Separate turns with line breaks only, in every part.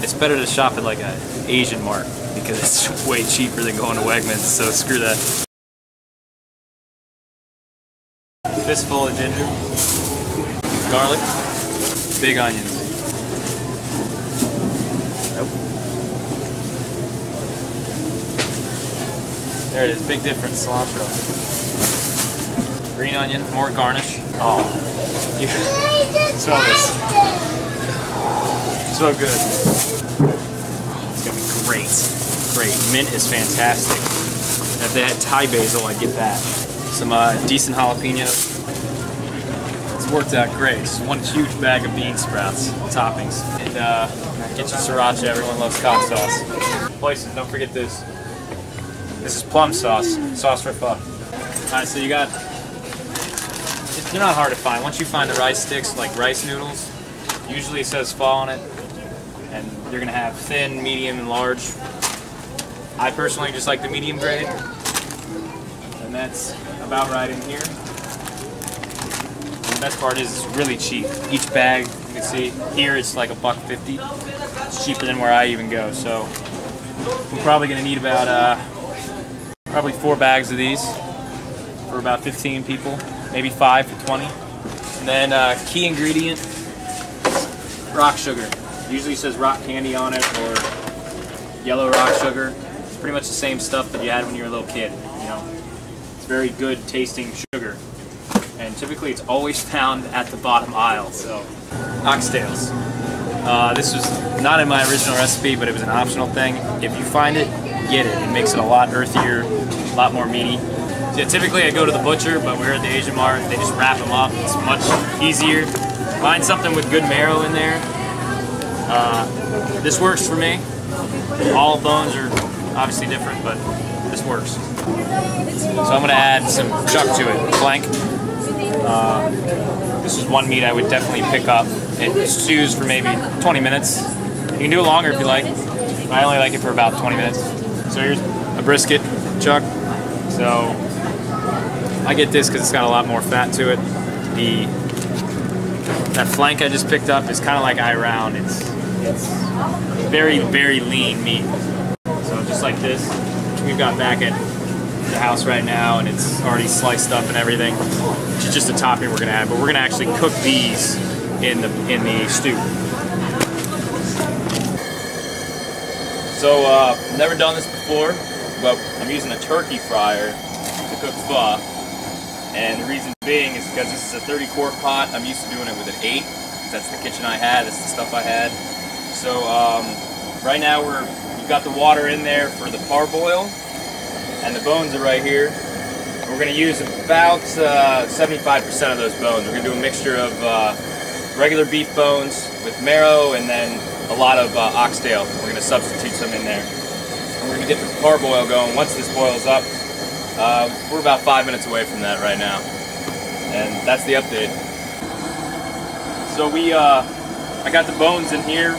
It's better to shop at like an Asian mart because it's way cheaper than going to Wegmans, so screw that. Fistful of ginger, garlic, big onions. Nope. There it is, big difference, cilantro. Green onion, more garnish. Oh, you smell this. So good. Oh, it's gonna be great. Great. Mint is fantastic. And if they had Thai basil, I'd get that. Some decent jalapenos. It's worked out great. Just one huge bag of bean sprouts, toppings. And get your sriracha, everyone loves hot sauce. Places, don't forget this. This is plum sauce, sauce for pho. Alright, so you got, they're not hard to find. Once you find the rice sticks, like rice noodles, usually it says pho on it. And you're gonna have thin, medium, and large. I personally just like the medium grade. And that's about right in here. The best part is it's really cheap. Each bag, you can see, here it's like $1.50. It's cheaper than where I even go, so we're probably gonna need about probably 4 bags of these for about 15 people, maybe 5 for 20. And then key ingredient, rock sugar. Usually says rock candy on it or yellow rock sugar. It's pretty much the same stuff that you had when you were a little kid, you know. It's very good tasting sugar. And typically it's always found at the bottom aisle, so. Oxtails. This was not in my original recipe, but it was an optional thing. If you find it, get it. It makes it a lot earthier, a lot more meaty. So yeah, typically I go to the butcher, but we're at the Asian Mart. They just wrap them up. It's much easier. Find something with good marrow in there. This works for me. All bones are obviously different, but this works. So I'm going to add some chuck to it, flank. This is one meat I would definitely pick up. It stews for maybe 20 minutes. You can do it longer if you like. I only like it for about 20 minutes. So here's a brisket chuck. So I get this because it's got a lot more fat to it. That flank I just picked up is kind of like eye round. It's very, very lean meat. So just like this, we've got back at the house right now, and it's already sliced up and everything. It's just a topping we're gonna add, but we're gonna actually cook these in the stew. So never done this before, but I'm using a turkey fryer to cook pho. And the reason being is because this is a 30-quart pot. I'm used to doing it with an 8. That's the kitchen I had. That's the stuff I had. So right now we've got the water in there for the parboil, and the bones are right here. We're going to use about 75% of those bones. We're going to do a mixture of regular beef bones with marrow, and then a lot of oxtail. We're going to substitute some in there. And we're going to get the parboil going. Once this boils up, we're about 5 minutes away from that right now. And that's the update. So I got the bones in here.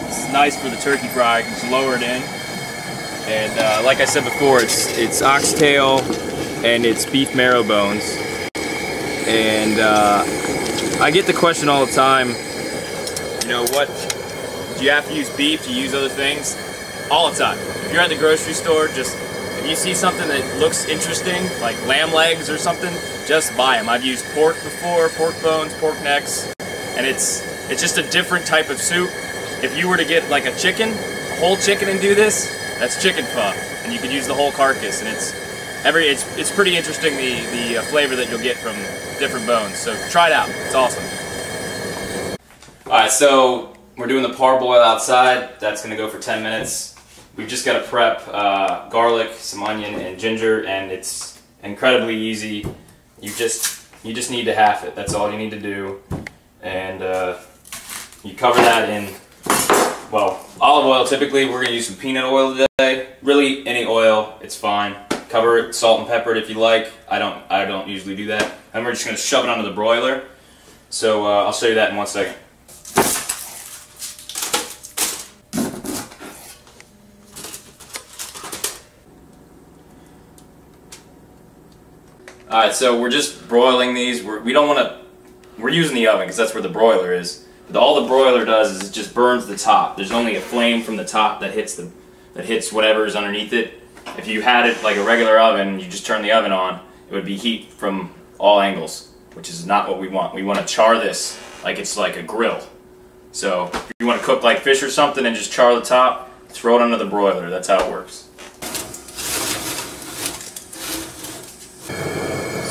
This is nice for the turkey fry. You can just lower it in. And like I said before, it's oxtail and it's beef marrow bones. And I get the question all the time, you know, what, do you have to use beef? Do you use other things? All the time. If you're at the grocery store, just, if you see something that looks interesting, like lamb legs or something, just buy them. I've used pork before, pork bones, pork necks, and it's just a different type of soup. If you were to get like a chicken, a whole chicken and do this, that's chicken pho, and you could use the whole carcass, and it's pretty interesting the flavor that you'll get from different bones. So try it out. It's awesome. All right, so we're doing the parboil outside. That's going to go for 10 minutes. We've just got to prep garlic, some onion, and ginger, and it's incredibly easy. You just need to half it. That's all you need to do, and you cover that in, well, olive oil. Typically, we're going to use some peanut oil today. Really, any oil, it's fine. Cover it, salt and pepper it if you like. I don't usually do that. And we're just going to shove it onto the broiler. So I'll show you that in 1 second. Alright, so we're just broiling these. We're using the oven because that's where the broiler is. all the broiler does is it just burns the top. There's only a flame from the top that hits whatever is underneath it. If you had it like a regular oven, you just turn the oven on, it would be heat from all angles, which is not what we want. We want to char this like it's like a grill. So if you want to cook like fish or something and just char the top, throw it under the broiler. That's how it works.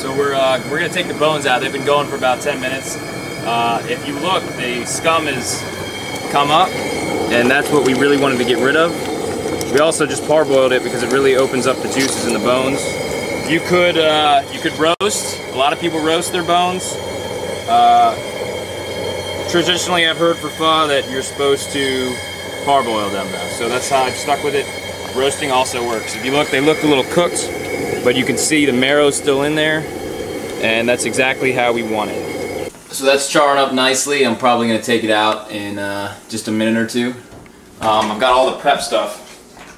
So we're going to take the bones out. They've been going for about 10 minutes. If you look, the scum has come up, and that's what we really wanted to get rid of. We also just parboiled it because it really opens up the juices in the bones. You could roast. A lot of people roast their bones. Traditionally, I've heard for pho that you're supposed to parboil them though, so that's how I've stuck with it. Roasting also works. If you look, they look a little cooked, but you can see the marrow's still in there, and that's exactly how we want it. So that's charring up nicely. I'm probably going to take it out in just a minute or two. I've got all the prep stuff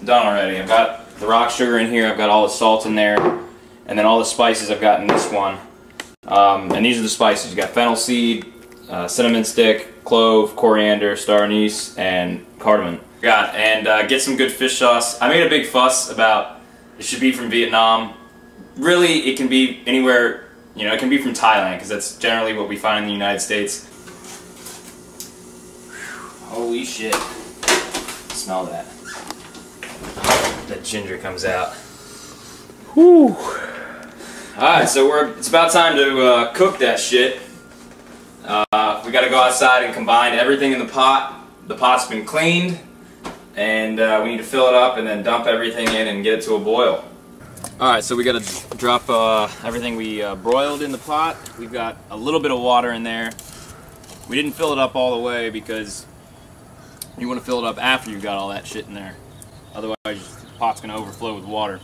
done already. I've got the rock sugar in here, I've got all the salt in there, and then all the spices I've got in this one. And these are the spices. You got fennel seed, cinnamon stick, clove, coriander, star anise, and cardamom. Get some good fish sauce. I made a big fuss about it should be from Vietnam. Really, it can be anywhere, you know, it can be from Thailand, because that's generally what we find in the United States. Holy shit. Smell that. That ginger comes out. Whew. Alright, so it's about time to cook that shit. We gotta go outside and combine everything in the pot. The pot's been cleaned, and we need to fill it up and then dump everything in and get it to a boil. Alright, so we gotta drop everything we broiled in the pot. We've got a little bit of water in there. We didn't fill it up all the way because you want to fill it up after you've got all that shit in there. Otherwise, the pot's going to overflow with water.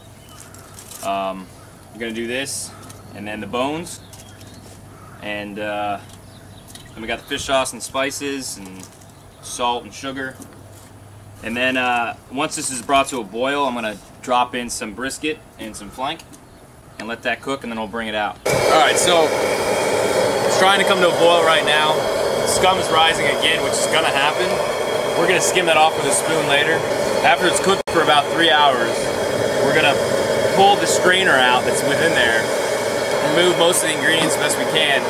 You're going to do this, and then the bones, and then we got the fish sauce and spices and salt and sugar. And then once this is brought to a boil, I'm going to drop in some brisket and some flank and let that cook, and then we'll bring it out. Alright, so it's trying to come to a boil right now. The scum is rising again, which is going to happen. We're going to skim that off with a spoon later. After it's cooked for about 3 hours, we're going to pull the strainer out that's within there, remove most of the ingredients as best we can,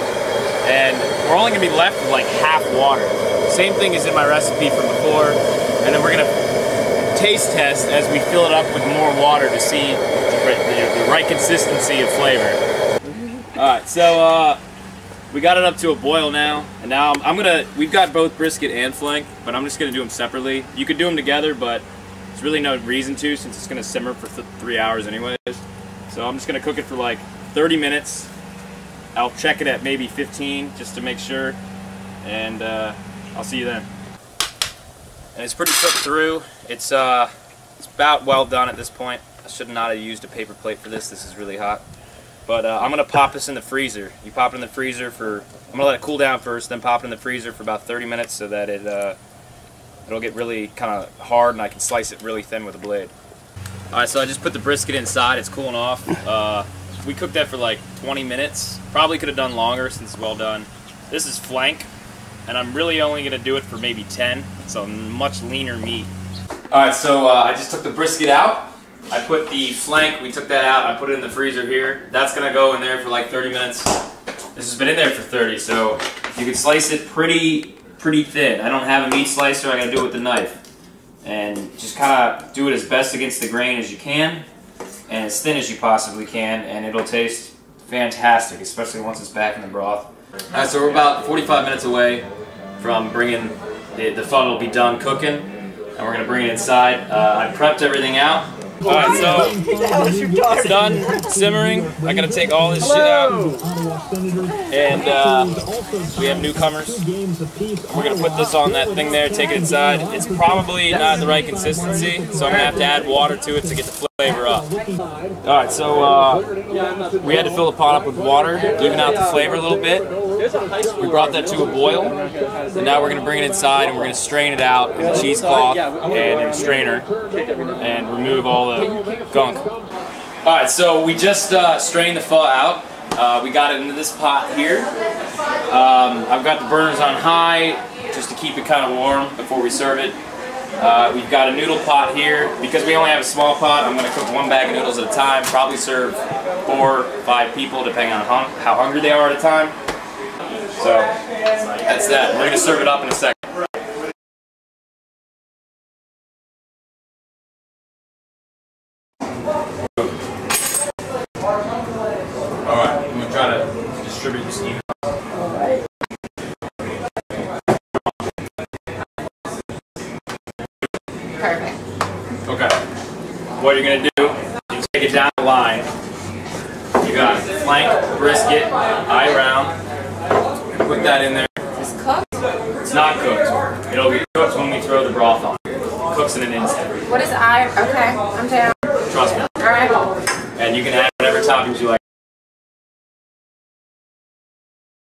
and we're only going to be left with like half water. Same thing as in my recipe from before, and then we're going to taste test as we fill it up with more water to see the right consistency of flavor. Alright, so we got it up to a boil now, and now we've got both brisket and flank, but I'm just gonna do them separately. You could do them together, but there's really no reason to, since it's gonna simmer for 3 hours anyways. So I'm just gonna cook it for like 30 minutes. I'll check it at maybe 15 just to make sure, and I'll see you then. And it's pretty cooked through. It's about well done at this point. I should not have used a paper plate for this. This is really hot. But I'm going to pop this in the freezer. You pop it in the freezer for, I'm going to let it cool down first, then pop it in the freezer for about 30 minutes so that it'll get really kind of hard and I can slice it really thin with a blade. Alright, so I just put the brisket inside. It's cooling off. We cooked that for like 20 minutes. Probably could have done longer since it's well done. This is flank, and I'm really only going to do it for maybe 10. It's a much leaner meat. Alright, so I just took the brisket out. I put the flank, we took that out, I put it in the freezer here. That's going to go in there for like 30 minutes. This has been in there for 30, so you can slice it pretty thin. I don't have a meat slicer, I got to do it with the knife. And just kind of do it as best against the grain as you can, and as thin as you possibly can, and it'll taste fantastic, especially once it's back in the broth. Alright, so we're about 45 minutes away from bringing, the pho will be done cooking, and we're going to bring it inside. I prepped everything out. Alright, so it's done simmering. I gotta take all this shit out. And we have newcomers. We're gonna put this on that thing there, take it inside. It's probably not the right consistency, so I'm gonna have to add water to it to get the flavor up. Alright, so we had to fill the pot up with water, even out the flavor a little bit. We brought that to a boil, and now we're going to bring it inside and we're going to strain it out in a cheesecloth and in a strainer and remove all the gunk. Alright, so we just strained the pho out. We got it into this pot here. I've got the burners on high just to keep it kind of warm before we serve it. We've got a noodle pot here. Because we only have a small pot, I'm going to cook one bag of noodles at a time. Probably serve 4 or 5 people depending on how hungry they are at a time. So that's that. We're going to serve it up in a second. Alright, I'm going to try to distribute this evenly.
Perfect.
Okay. What you're going to do, you take it down the line. You got flank, brisket, eye round. Put that in there.
Is this cooked?
It's not cooked. It'll be cooked when we throw the broth on. It cooks in an instant.
What is eye? Okay, I'm down.
Trust me.
Alright.
And you can add whatever toppings you like.